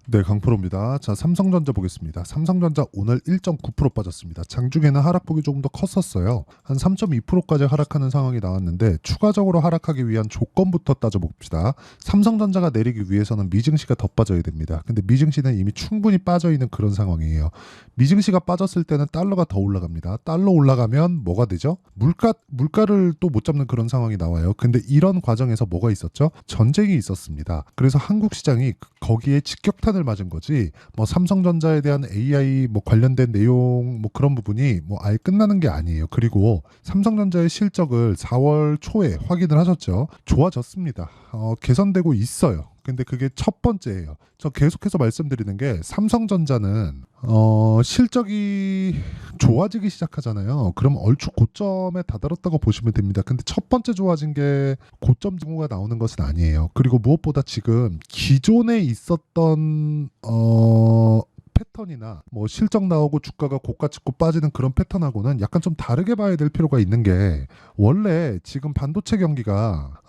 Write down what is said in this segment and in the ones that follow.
네, 강프로입니다. 자, 삼성전자 보겠습니다. 삼성전자 오늘 1.9% 빠졌습니다. 장중에는 하락폭이 조금 더 컸었어요. 한 3.2%까지 하락하는 상황이 나왔는데 추가적으로 하락하기 위한 조건부터 따져봅시다. 삼성전자가 내리기 위해서는 미증시가 더 빠져야 됩니다. 근데 미증시는 이미 충분히 빠져 있는 그런 상황이에요. 미증시가 빠졌을 때는 달러가 더 올라갑니다. 달러 올라가면 뭐가 되죠? 물가를 또 못 잡는 그런 상황이 나와요. 근데 이런 과정에서 뭐가 있었죠? 전쟁이 있었습니다. 그래서 한국 시장이 거기에 직격탄을 맞은 거지. 뭐 삼성전자에 대한 AI 뭐 관련된 내용 뭐 그런 부분이 뭐 아예 끝나는 게 아니에요. 그리고 삼성전자의 실적을 4월 초에 확인을 하셨죠. 좋아졌습니다. 개선되고 있어요. 근데 그게 첫 번째예요. 저 계속해서 말씀드리는 게 삼성전자는 실적이 좋아지기 시작하잖아요. 그럼 얼추 고점에 다다랐다고 보시면 됩니다. 근데 첫 번째 좋아진 게 고점 징후가 나오는 것은 아니에요. 그리고 무엇보다 지금 기존에 있었던 패턴이나 뭐 실적 나오고 주가가 고가 찍고 빠지는 그런 패턴하고는 약간 좀 다르게 봐야 될 필요가 있는 게, 원래 지금 반도체 경기가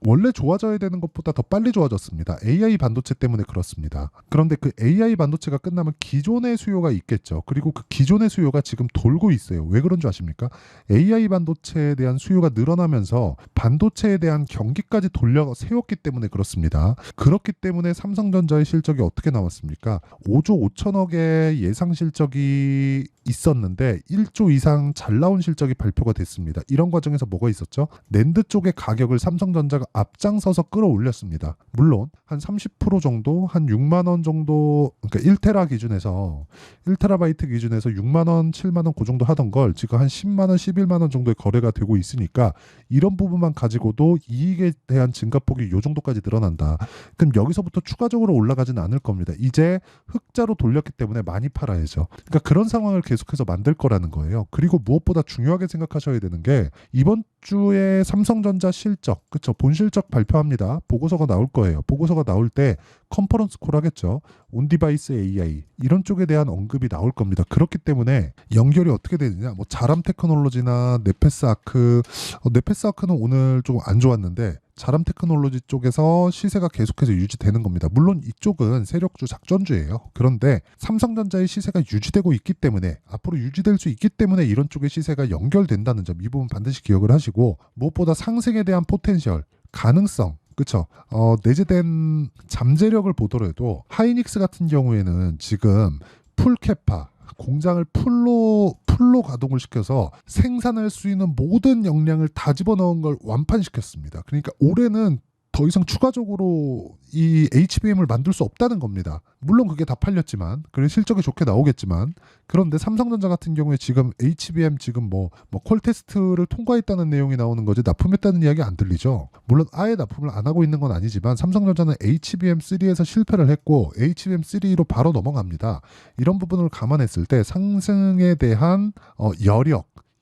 원래 좋아져야 되는 것보다 더 빨리 좋아졌습니다. AI 반도체 때문에 그렇습니다. 그런데 그 AI 반도체가 끝나면 기존의 수요가 있겠죠. 그리고 그 기존의 수요가 지금 돌고 있어요. 왜 그런 줄 아십니까? AI 반도체에 대한 수요가 늘어나면서 반도체에 대한 경기까지 돌려 세웠기 때문에 그렇습니다. 그렇기 때문에 삼성전자의 실적이 어떻게 나왔습니까? 5조 5천억의 예상 실적이 있었는데 1조 이상 잘 나온 실적이 발표가 됐습니다. 이런 과정에서 뭐가 있었죠? 낸드 쪽의 가격을 삼성전자가 앞장서서 끌어올렸습니다. 물론 한 30% 정도, 한 6만 원 정도, 그러니까 1테라 기준에서 1테라바이트 기준에서 6만 원, 7만 원 그 정도 하던 걸 지금 한 10만 원, 11만 원 정도의 거래가 되고 있으니까 이런 부분만 가지고도 이익에 대한 증가폭이 요 정도까지 늘어난다. 그럼 여기서부터 추가적으로 올라가지는 않을 겁니다. 이제 흑자로 돌렸기 때문에 많이 팔아야죠. 그러니까 그런 상황을 계속해서 만들 거라는 거예요. 그리고 무엇보다 중요하게 생각하셔야 되는 게, 이번 주에 삼성전자 실적, 그쵸? 본실적 발표합니다. 보고서가 나올 거예요. 보고서가 나올 때 컨퍼런스 콜 하겠죠. 온디바이스 AI 이런 쪽에 대한 언급이 나올 겁니다. 그렇기 때문에 연결이 어떻게 되느냐? 뭐 자람 테크놀로지나 네페스 아크, 네페스 아크는 오늘 좀 안 좋았는데 자람 테크놀로지 쪽에서 시세가 계속해서 유지되는 겁니다. 물론 이쪽은 세력주 작전주예요. 그런데 삼성전자의 시세가 유지되고 있기 때문에, 앞으로 유지될 수 있기 때문에 이런 쪽의 시세가 연결된다는 점, 이 부분 반드시 기억을 하시고, 무엇보다 상승에 대한 포텐셜, 가능성, 그쵸? 내재된 잠재력을 보더라도 하이닉스 같은 경우에는 지금 풀캐파, 공장을 풀로 가동을 시켜서 생산할 수 있는 모든 역량을 다 집어넣은 걸 완판시켰습니다. 그러니까 올해는 더 이상 추가적으로 이 HBM을 만들 수 없다는 겁니다. 물론 그게 다 팔렸지만, 그래 실적이 좋게 나오겠지만, 그런데 삼성전자 같은 경우에 지금 HBM 지금 뭐 퀄 테스트를 통과했다는 내용이 나오는 거지 납품했다는 이야기 안 들리죠. 물론 아예 납품을 안 하고 있는 건 아니지만 삼성전자는 HBM3에서 실패를 했고 HBM3로 바로 넘어갑니다. 이런 부분을 감안했을 때 상승에 대한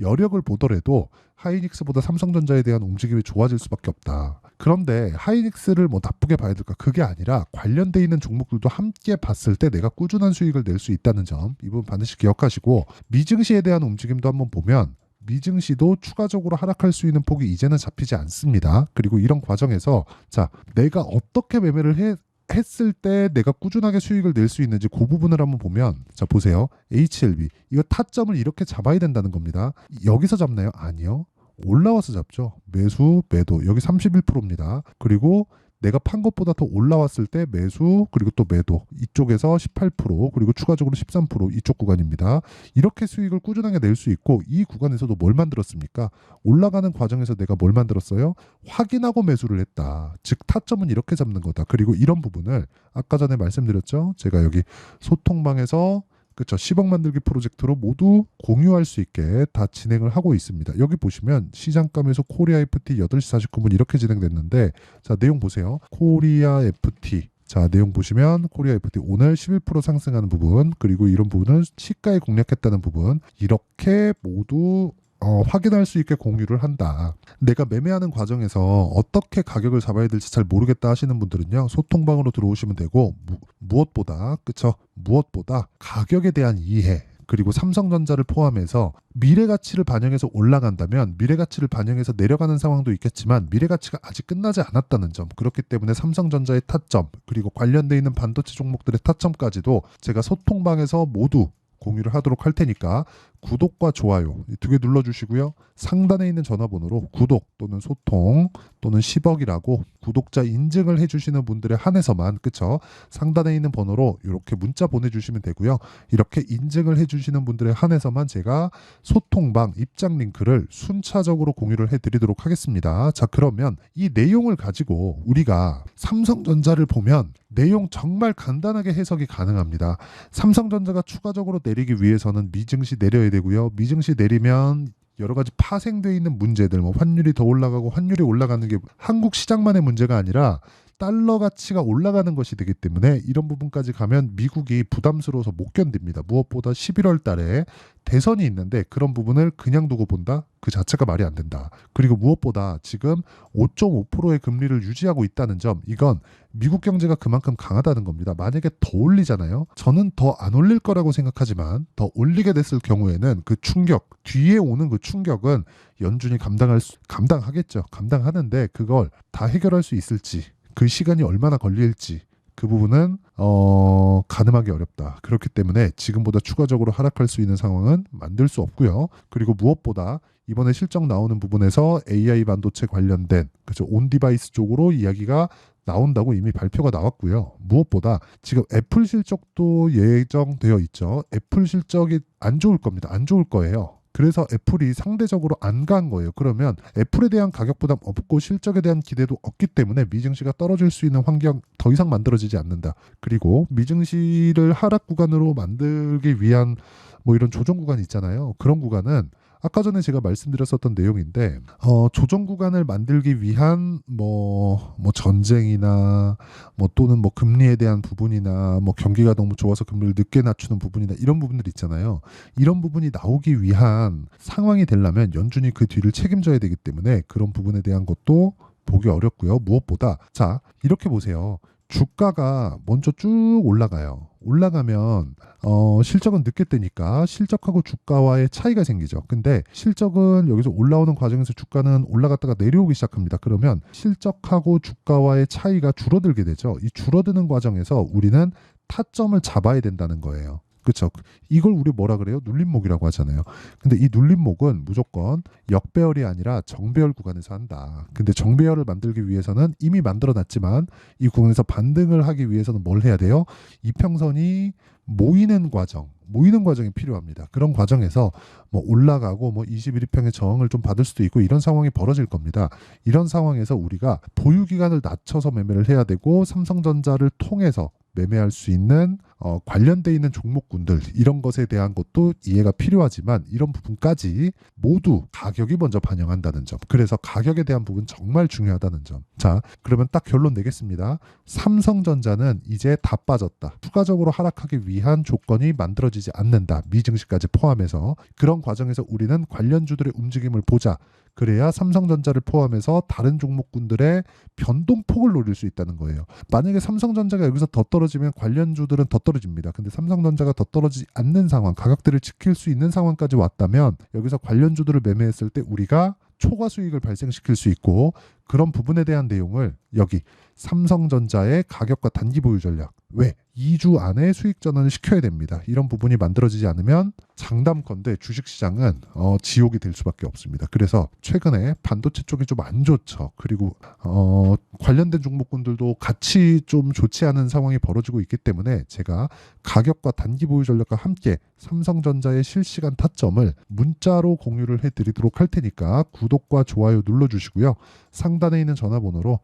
여력을 보더라도 하이닉스보다 삼성전자에 대한 움직임이 좋아질 수밖에 없다. 그런데 하이닉스를 뭐 나쁘게 봐야 될까? 그게 아니라 관련돼 있는 종목들도 함께 봤을 때 내가 꾸준한 수익을 낼 수 있다는 점, 이 부분 반드시 기억하시고, 미증시에 대한 움직임도 한번 보면 미증시도 추가적으로 하락할 수 있는 폭이 이제는 잡히지 않습니다. 그리고 이런 과정에서 자, 내가 어떻게 매매를 했을 때 내가 꾸준하게 수익을 낼 수 있는지 그 부분을 한번 보면, 자 보세요. HLB 이거 타점을 이렇게 잡아야 된다는 겁니다. 여기서 잡나요? 아니요. 올라와서 잡죠. 매수, 매도. 여기 31%입니다. 그리고 내가 판 것보다 더 올라왔을 때 매수, 그리고 또 매도. 이쪽에서 18%, 그리고 추가적으로 13% 이쪽 구간입니다. 이렇게 수익을 꾸준하게 낼 수 있고, 이 구간에서도 뭘 만들었습니까? 올라가는 과정에서 내가 뭘 만들었어요? 확인하고 매수를 했다. 즉 타점은 이렇게 잡는 거다. 그리고 이런 부분을 아까 전에 말씀드렸죠. 제가 여기 소통방에서, 그렇죠, 10억 만들기 프로젝트로 모두 공유할 수 있게 다 진행을 하고 있습니다. 여기 보시면 시장감에서 코리아 FT 8시 49분 이렇게 진행됐는데, 자 내용 보세요. 코리아 FT, 자 내용 보시면 코리아 FT 오늘 11% 상승하는 부분, 그리고 이런 부분을 시가에 공략했다는 부분, 이렇게 모두 확인할 수 있게 공유를 한다. 내가 매매하는 과정에서 어떻게 가격을 잡아야 될지 잘 모르겠다 하시는 분들은요, 소통방으로 들어오시면 되고, 무엇보다, 그쵸? 무엇보다 가격에 대한 이해, 그리고 삼성전자를 포함해서 미래 가치를 반영해서 올라간다면 미래 가치를 반영해서 내려가는 상황도 있겠지만 미래 가치가 아직 끝나지 않았다는 점, 그렇기 때문에 삼성전자의 타점 그리고 관련돼 있는 반도체 종목들의 타점까지도 제가 소통방에서 모두 공유를 하도록 할 테니까 구독과 좋아요 이 두 개 눌러주시고요. 상단에 있는 전화번호로 구독 또는 소통 또는 10억이라고 구독자 인증을 해주시는 분들에 한해서만, 그쵸? 상단에 있는 번호로 이렇게 문자 보내주시면 되고요. 이렇게 인증을 해주시는 분들에 한해서만 제가 소통방 입장 링크를 순차적으로 공유를 해드리도록 하겠습니다. 자, 그러면 이 내용을 가지고 우리가 삼성전자를 보면 내용 정말 간단하게 해석이 가능합니다. 삼성전자가 추가적으로 내리기 위해서는 미증시 내려야 되고요. 미증시 내리면 여러 가지 파생되어 있는 문제들, 뭐 환율이 더 올라가고 환율이 올라가는 게 한국 시장만의 문제가 아니라 달러 가치가 올라가는 것이 되기 때문에 이런 부분까지 가면 미국이 부담스러워서 못 견딥니다. 무엇보다 11월 달에 대선이 있는데 그런 부분을 그냥 두고 본다? 그 자체가 말이 안 된다. 그리고 무엇보다 지금 5.5%의 금리를 유지하고 있다는 점, 이건 미국 경제가 그만큼 강하다는 겁니다. 만약에 더 올리잖아요. 저는 더 안 올릴 거라고 생각하지만 더 올리게 됐을 경우에는 그 충격, 뒤에 오는 그 충격은 연준이 감당하겠죠. 감당하는데 그걸 다 해결할 수 있을지, 그 시간이 얼마나 걸릴지 그 부분은 가늠하기 어렵다. 그렇기 때문에 지금보다 추가적으로 하락할 수 있는 상황은 만들 수 없고요. 그리고 무엇보다 이번에 실적 나오는 부분에서 AI 반도체 관련된 그죠 온디바이스 쪽으로 이야기가 나온다고 이미 발표가 나왔고요. 무엇보다 지금 애플 실적도 예정되어 있죠. 애플 실적이 안 좋을 겁니다. 안 좋을 거예요. 그래서 애플이 상대적으로 안 간 거예요. 그러면 애플에 대한 가격 부담 없고 실적에 대한 기대도 없기 때문에 미증시가 떨어질 수 있는 환경 더 이상 만들어지지 않는다. 그리고 미증시를 하락 구간으로 만들기 위한 뭐 이런 조정 구간이 있잖아요. 그런 구간은 아까 전에 제가 말씀드렸었던 내용인데 조정 구간을 만들기 위한 뭐 전쟁이나 뭐 또는 뭐 금리에 대한 부분이나 뭐 경기가 너무 좋아서 금리를 늦게 낮추는 부분이나 이런 부분들 있잖아요. 이런 부분이 나오기 위한 상황이 되려면 연준이 그 뒤를 책임져야 되기 때문에 그런 부분에 대한 것도 보기 어렵고요. 무엇보다 자 이렇게 보세요. 주가가 먼저 쭉 올라가요. 올라가면 실적은 늦게 뜨니까 실적하고 주가와의 차이가 생기죠. 근데 실적은 여기서 올라오는 과정에서 주가는 올라갔다가 내려오기 시작합니다. 그러면 실적하고 주가와의 차이가 줄어들게 되죠. 이 줄어드는 과정에서 우리는 타점을 잡아야 된다는 거예요. 그렇죠. 이걸 우리 뭐라 그래요? 눌림목이라고 하잖아요. 근데 이 눌림목은 무조건 역배열이 아니라 정배열 구간에서 한다. 근데 정배열을 만들기 위해서는 이미 만들어 놨지만 이 구간에서 반등을 하기 위해서는 뭘 해야 돼요? 이평선이 모이는 과정이 필요합니다. 그런 과정에서 뭐 올라가고 뭐 21일평의 저항을 좀 받을 수도 있고 이런 상황이 벌어질 겁니다. 이런 상황에서 우리가 보유 기간을 낮춰서 매매를 해야 되고 삼성전자를 통해서 매매할 수 있는 관련돼 있는 종목군들 이런 것에 대한 것도 이해가 필요하지만 이런 부분까지 모두 가격이 먼저 반영한다는 점. 그래서 가격에 대한 부분 정말 중요하다는 점. 자, 그러면 딱 결론 내겠습니다. 삼성전자는 이제 다 빠졌다. 추가적으로 하락하기 위한 조건이 만들어지지 않는다. 미증시까지 포함해서 그런 과정에서 우리는 관련주들의 움직임을 보자. 그래야 삼성전자를 포함해서 다른 종목군들의 변동폭을 노릴 수 있다는 거예요. 만약에 삼성전자가 여기서 더 떨어지면 관련주들은 더 떨어집니다. 근데 삼성전자가 더 떨어지지 않는 상황, 가격대를 지킬 수 있는 상황까지 왔다면 여기서 관련주들을 매매했을 때 우리가 초과 수익을 발생시킬 수 있고 그런 부분에 대한 내용을 여기 삼성전자의 가격과 단기 보유 전략 왜 2주 안에 수익 전환을 시켜야 됩니다. 이런 부분이 만들어지지 않으면 장담컨대 주식시장은 지옥이 될 수밖에 없습니다. 그래서 최근에 반도체 쪽이 좀 안 좋죠. 그리고 관련된 종목군들도 같이 좀 좋지 않은 상황이 벌어지고 있기 때문에 제가 가격과 단기 보유 전략과 함께 삼성전자의 실시간 타점을 문자로 공유를 해드리도록 할 테니까 구독과 좋아요 눌러주시고요. 상단에 있는 전화번호로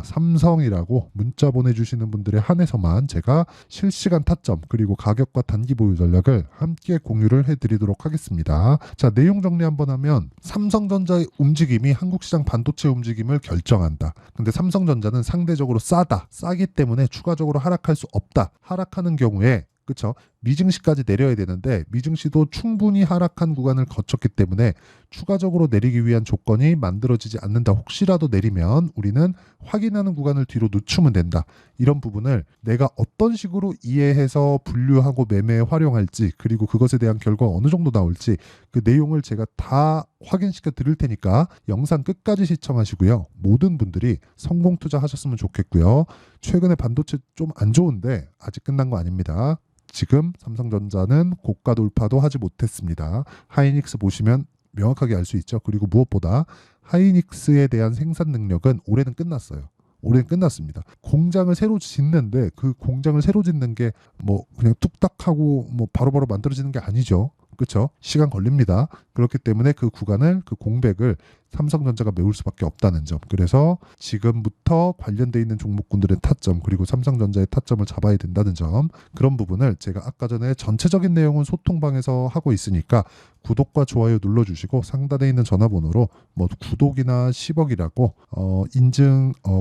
삼성이라고 문자 보내주시는 분들에 한해서만 제가 실시간 타점 그리고 가격과 단기 보유 전략을 함께 공유를 해드리도록 하겠습니다. 자, 내용 정리 한번 하면 삼성전자의 움직임이 한국시장 반도체 움직임을 결정한다. 근데 삼성전자는 상대적으로 싸다. 싸기 때문에 추가적으로 하락할 수 없다. 하락하는 경우에 그렇죠. 미증시까지 내려야 되는데 미증시도 충분히 하락한 구간을 거쳤기 때문에 추가적으로 내리기 위한 조건이 만들어지지 않는다. 혹시라도 내리면 우리는 확인하는 구간을 뒤로 늦추면 된다. 이런 부분을 내가 어떤 식으로 이해해서 분류하고 매매에 활용할지, 그리고 그것에 대한 결과가 어느 정도 나올지 그 내용을 제가 다 확인시켜 드릴 테니까 영상 끝까지 시청하시고요. 모든 분들이 성공 투자하셨으면 좋겠고요. 최근에 반도체 좀 안 좋은데 아직 끝난 거 아닙니다. 지금 삼성전자는 고가 돌파도 하지 못했습니다. 하이닉스 보시면 명확하게 알 수 있죠. 그리고 무엇보다 하이닉스에 대한 생산 능력은 올해는 끝났어요. 올해는 끝났습니다. 공장을 새로 짓는데 그 공장을 새로 짓는 게 뭐 그냥 뚝딱 하고 뭐 바로바로 만들어지는 게 아니죠. 그렇죠? 시간 걸립니다. 그렇기 때문에 그 구간을, 그 공백을 삼성전자가 메울 수밖에 없다는 점. 그래서 지금부터 관련돼 있는 종목군들의 타점, 그리고 삼성전자의 타점을 잡아야 된다는 점. 그런 부분을 제가 아까 전에 전체적인 내용은 소통방에서 하고 있으니까 구독과 좋아요 눌러주시고 상단에 있는 전화번호로 뭐 구독이나 10억이라고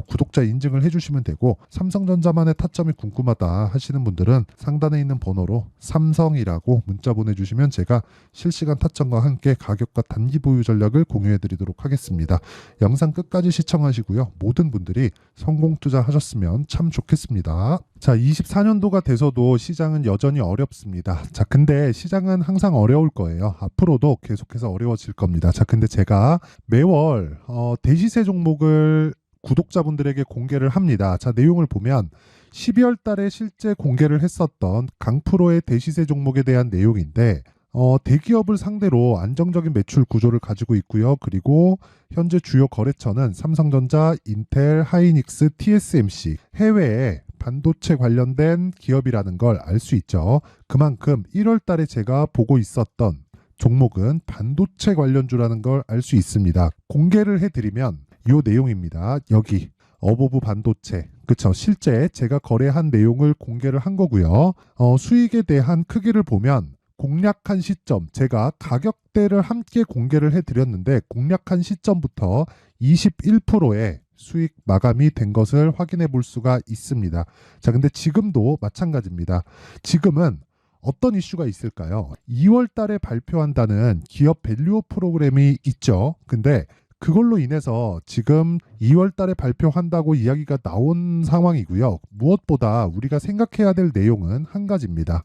구독자 인증을 해주시면 되고, 삼성전자만의 타점이 궁금하다 하시는 분들은 상단에 있는 번호로 삼성이라고 문자 보내주시면 제가 실시간 타점과 함께 가격과 단기 보유 전략을 공유해드리도록 하겠습니다. 영상 끝까지 시청하시고요. 모든 분들이 성공 투자하셨으면 참 좋겠습니다. 자, 24년도가 돼서도 시장은 여전히 어렵습니다. 자, 근데 시장은 항상 어려울 거예요. 앞으로도 계속해서 어려워질 겁니다. 자, 근데 제가 매월 대시세 종목을 구독자분들에게 공개를 합니다. 자, 내용을 보면 12월 달에 실제 공개를 했었던 강프로의 대시세 종목에 대한 내용인데, 대기업을 상대로 안정적인 매출 구조를 가지고 있고요. 그리고 현재 주요 거래처는 삼성전자, 인텔, 하이닉스, TSMC, 해외에 반도체 관련된 기업이라는 걸 알 수 있죠. 그만큼 1월 달에 제가 보고 있었던 종목은 반도체 관련주라는 걸 알 수 있습니다. 공개를 해드리면 이 내용입니다. 여기 어보브 반도체, 그쵸? 실제 제가 거래한 내용을 공개를 한 거고요. 수익에 대한 크기를 보면 공략한 시점, 제가 가격대를 함께 공개를 해드렸는데 공략한 시점부터 21%의 수익 마감이 된 것을 확인해 볼 수가 있습니다. 자, 근데 지금도 마찬가지입니다. 지금은 어떤 이슈가 있을까요? 2월 달에 발표한다는 기업 밸류업 프로그램이 있죠. 근데 그걸로 인해서 지금 2월 달에 발표한다고 이야기가 나온 상황이고요. 무엇보다 우리가 생각해야 될 내용은 한 가지입니다.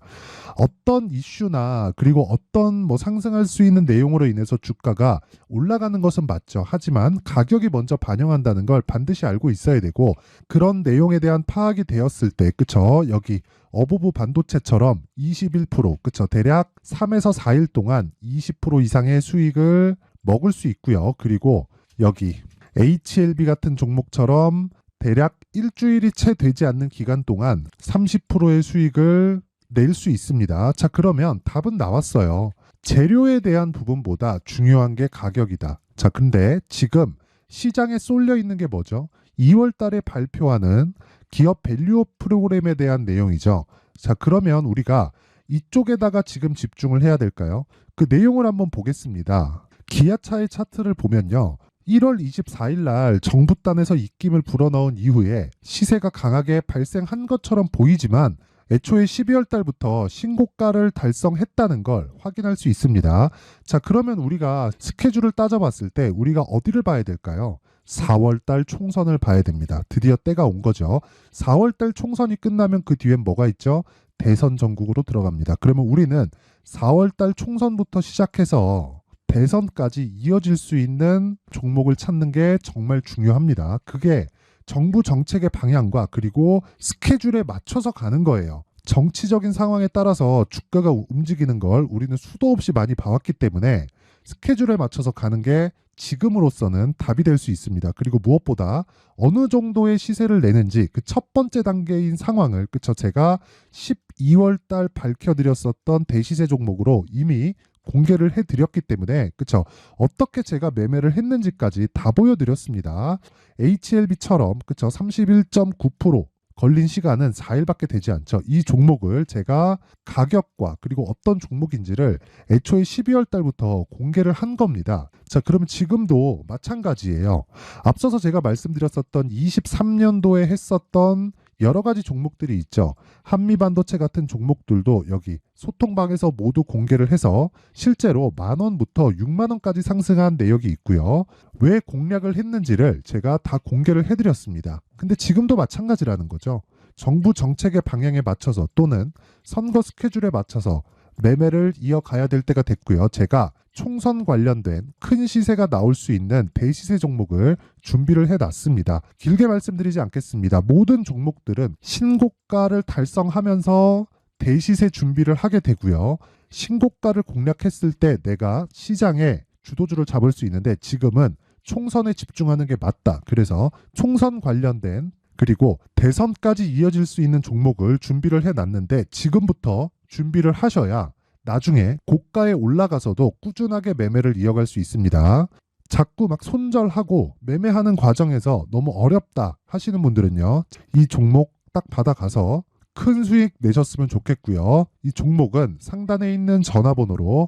어떤 이슈나 그리고 어떤 뭐 상승할 수 있는 내용으로 인해서 주가가 올라가는 것은 맞죠. 하지만 가격이 먼저 반영한다는 걸 반드시 알고 있어야 되고, 그런 내용에 대한 파악이 되었을 때, 그쵸? 여기 어보브 반도체처럼 21%, 그쵸? 대략 3에서 4일 동안 20% 이상의 수익을 먹을 수 있고요. 그리고 여기 HLB 같은 종목처럼 대략 일주일이 채 되지 않는 기간 동안 30%의 수익을 낼 수 있습니다. 자, 그러면 답은 나왔어요. 재료에 대한 부분보다 중요한 게 가격이다. 자, 근데 지금 시장에 쏠려 있는 게 뭐죠? 2월 달에 발표하는 기업 밸류업 프로그램에 대한 내용이죠. 자, 그러면 우리가 이쪽에다가 지금 집중을 해야 될까요? 그 내용을 한번 보겠습니다. 기아차의 차트를 보면요. 1월 24일 날 정부단에서 입김을 불어넣은 이후에 시세가 강하게 발생한 것처럼 보이지만 애초에 12월 달부터 신고가를 달성했다는 걸 확인할 수 있습니다. 자, 그러면 우리가 스케줄을 따져봤을 때 우리가 어디를 봐야 될까요? 4월 달 총선을 봐야 됩니다. 드디어 때가 온 거죠. 4월 달 총선이 끝나면 그 뒤엔 뭐가 있죠? 대선 전국으로 들어갑니다. 그러면 우리는 4월 달 총선부터 시작해서 대선까지 이어질 수 있는 종목을 찾는 게 정말 중요합니다. 그게 정부 정책의 방향과 그리고 스케줄에 맞춰서 가는 거예요. 정치적인 상황에 따라서 주가가 움직이는 걸 우리는 수도 없이 많이 봐왔기 때문에 스케줄에 맞춰서 가는 게 지금으로서는 답이 될 수 있습니다. 그리고 무엇보다 어느 정도의 시세를 내는지 그 첫 번째 단계인 상황을, 그쵸? 제가 12월 달 밝혀드렸었던 대시세 종목으로 이미 공개를 해드렸기 때문에, 그쵸? 어떻게 제가 매매를 했는지까지 다 보여드렸습니다. HLB처럼, 그쵸? 31.9% 걸린 시간은 4일밖에 되지 않죠. 이 종목을 제가 가격과 그리고 어떤 종목인지를 애초에 12월 달부터 공개를 한 겁니다. 자, 그러면 지금도 마찬가지예요. 앞서서 제가 말씀드렸었던 23년도에 했었던 여러 가지 종목들이 있죠. 한미반도체 같은 종목들도 여기 소통방에서 모두 공개를 해서 실제로 10,000원부터 60,000원까지 상승한 내역이 있고요. 왜 공략을 했는지를 제가 다 공개를 해드렸습니다. 근데 지금도 마찬가지라는 거죠. 정부 정책의 방향에 맞춰서 또는 선거 스케줄에 맞춰서 매매를 이어가야 될 때가 됐고요. 제가 총선 관련된 큰 시세가 나올 수 있는 대시세 종목을 준비를 해놨습니다. 길게 말씀드리지 않겠습니다. 모든 종목들은 신고가를 달성하면서 대시세 준비를 하게 되고요. 신고가를 공략했을 때 내가 시장에 주도주를 잡을 수 있는데 지금은 총선에 집중하는 게 맞다. 그래서 총선 관련된 그리고 대선까지 이어질 수 있는 종목을 준비를 해놨는데 지금부터 준비를 하셔야 나중에 고가에 올라가서도 꾸준하게 매매를 이어갈 수 있습니다. 자꾸 막 손절하고 매매하는 과정에서 너무 어렵다 하시는 분들은요. 이 종목 딱 받아가서 큰 수익 내셨으면 좋겠고요. 이 종목은 상단에 있는 전화번호로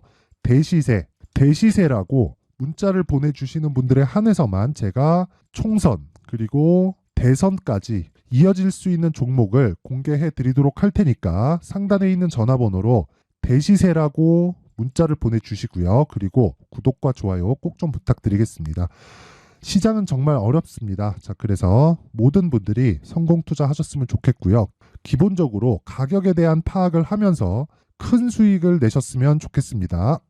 대시세라고 문자를 보내주시는 분들에 한해서만 제가 총선 그리고 대선까지 이어질 수 있는 종목을 공개해 드리도록 할 테니까 상단에 있는 전화번호로 대시세라고 문자를 보내주시고요. 그리고 구독과 좋아요 꼭 좀 부탁드리겠습니다. 시장은 정말 어렵습니다. 자, 그래서 모든 분들이 성공 투자하셨으면 좋겠고요. 기본적으로 가격에 대한 파악을 하면서 큰 수익을 내셨으면 좋겠습니다.